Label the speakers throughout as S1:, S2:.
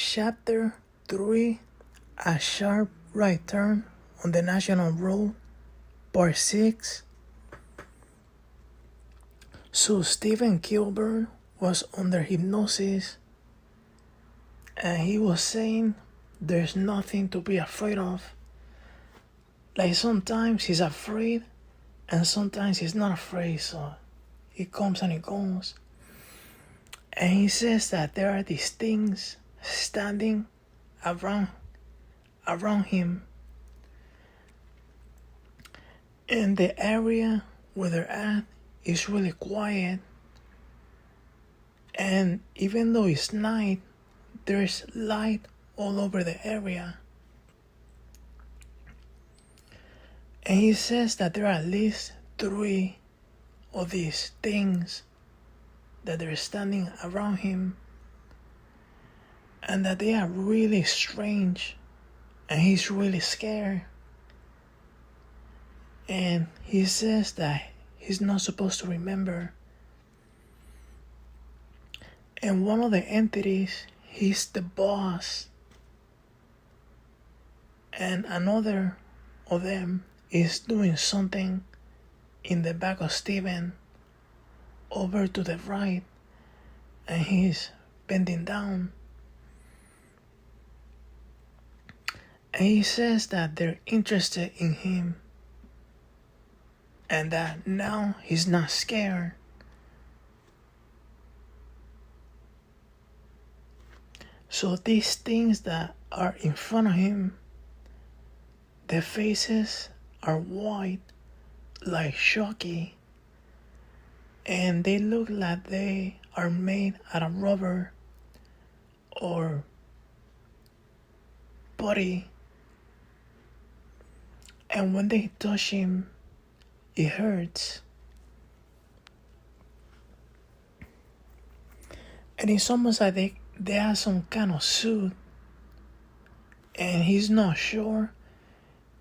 S1: Chapter 3, A Sharp Right Turn on the National Road, Part 6. So Stephen Kilburn was under hypnosis, and he was saying there's nothing to be afraid of. Like sometimes he's afraid, and sometimes he's not afraid, so it comes and it goes. And he says that there are these things standing around him, and the area where they're at is really quiet, and even though it's night, there's light all over the area. And he says that there are at least 3 of these things that they're standing around him, and that they are really strange, and he's really scared. And he says that he's not supposed to remember. And one of the entities, he's the boss, and another of them is doing something in the back of Stephen over to the right, and he's bending down. And he says that they're interested in him, and that now he's not scared. So these things that are in front of him, their faces are white, like chalky, and they look like they are made out of rubber or putty. And when they touch him, it hurts. And it's almost like they have some kind of suit, and he's not sure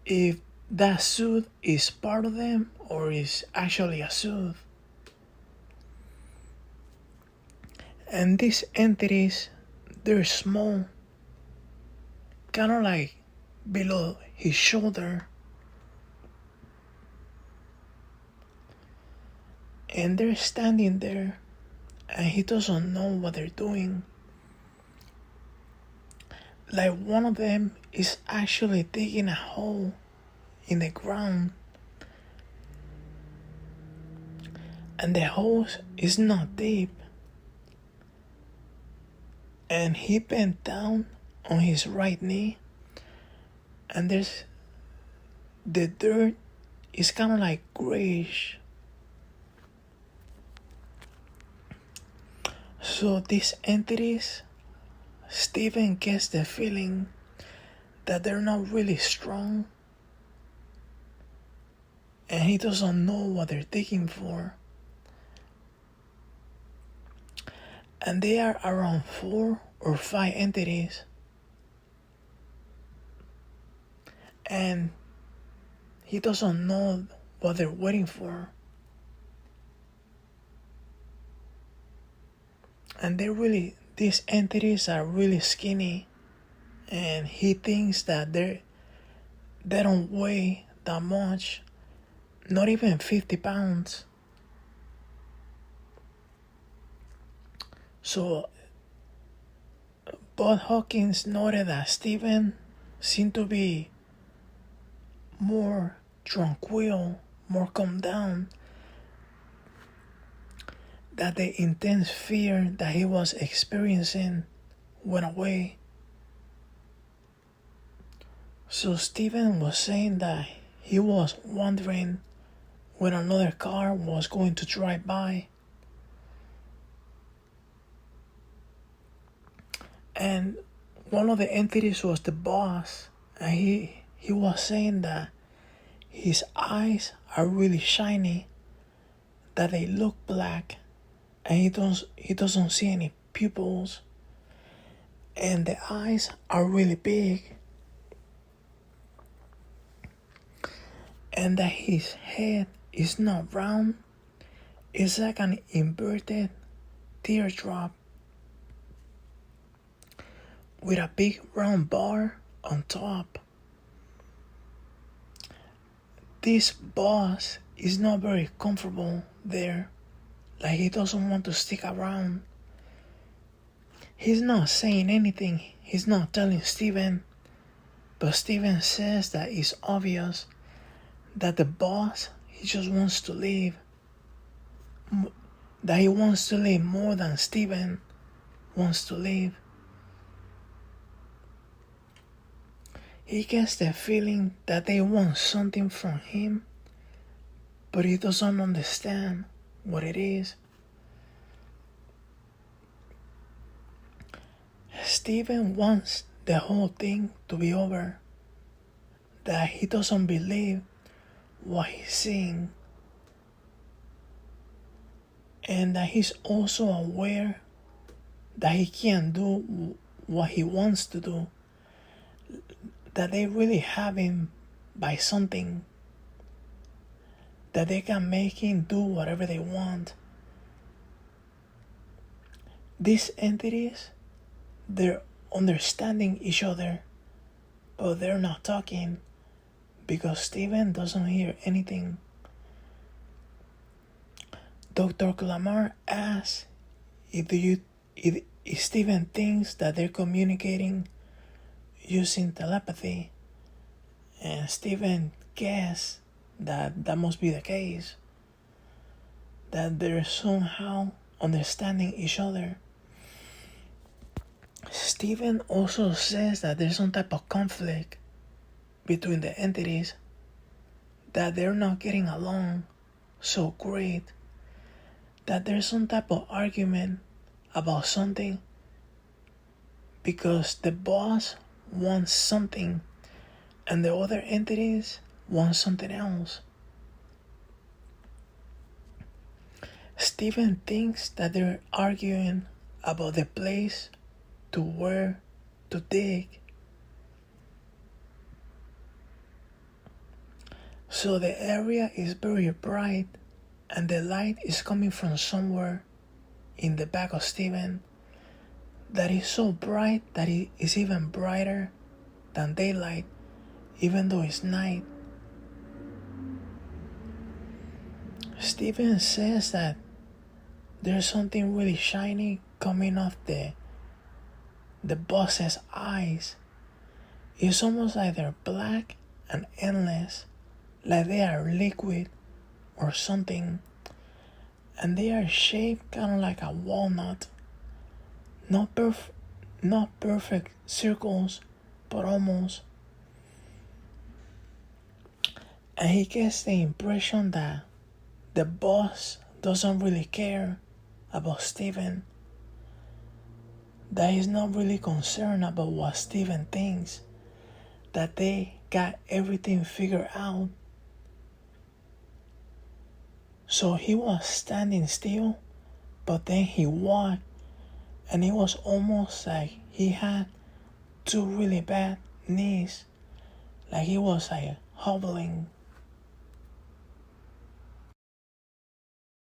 S1: if that suit is part of them or is actually a suit. And these entities, they're small, kind of like below his shoulder. And they're standing there, and he doesn't know what they're doing. Like one of them is actually digging a hole in the ground, and the hole is not deep. And he bent down on his right knee, and there's the dirt is kind of like grayish. So these entities, Stephen gets the feeling that they're not really strong, and he doesn't know what they're digging for. And they are around 4 or 5 entities, and he doesn't know what they're waiting for. And these entities are really skinny, and he thinks that they don't weigh that much, not even 50 pounds. So Budd Hopkins noted that Stephen seemed to be more tranquil, more calmed down, that the intense fear that he was experiencing went away. So Stephen was saying that he was wondering when another car was going to drive by. And one of the entities was the boss, and he was saying that his eyes are really shiny, that they look black, and he doesn't see any pupils, and the eyes are really big, and that his head is not round, it's like an inverted teardrop, with a big round bar on top. This boss is not very comfortable there, like he doesn't want to stick around. He's not saying anything, he's not telling Steven, but Steven says that it's obvious that the boss, he just wants to leave. That he wants to leave more than Steven wants to leave. He gets the feeling that they want something from him, but he doesn't understand what it is. Steven wants the whole thing to be over, that he doesn't believe what he's seeing, and that he's also aware that he can't do what he wants to do, that they really have him by something, that they can make him do whatever they want. These entities, they're understanding each other, but they're not talking because Steven doesn't hear anything. Dr. Clamar asks if Steven thinks that they're communicating using telepathy, and Steven guesses that that must be the case, that they're somehow understanding each other. Steven also says that there's some type of conflict between the entities, that they're not getting along so great, that there's some type of argument about something because the boss wants something and the other entities want something else. Steven thinks that they're arguing about the place to where to dig. So the area is very bright and the light is coming from somewhere in the back of Steven that is so bright that it is even brighter than daylight, even though it's night. Steven says that there's something really shiny coming off the boss's eyes. It's almost like they're black and endless, like they are liquid or something, and they are shaped kind of like a walnut. Not perfect circles, but almost. And he gets the impression that the boss doesn't really care about Steven, that he's not really concerned about what Steven thinks, that they got everything figured out. So he was standing still, but then he walked, and it was almost like he had two really bad knees, like he was like hobbling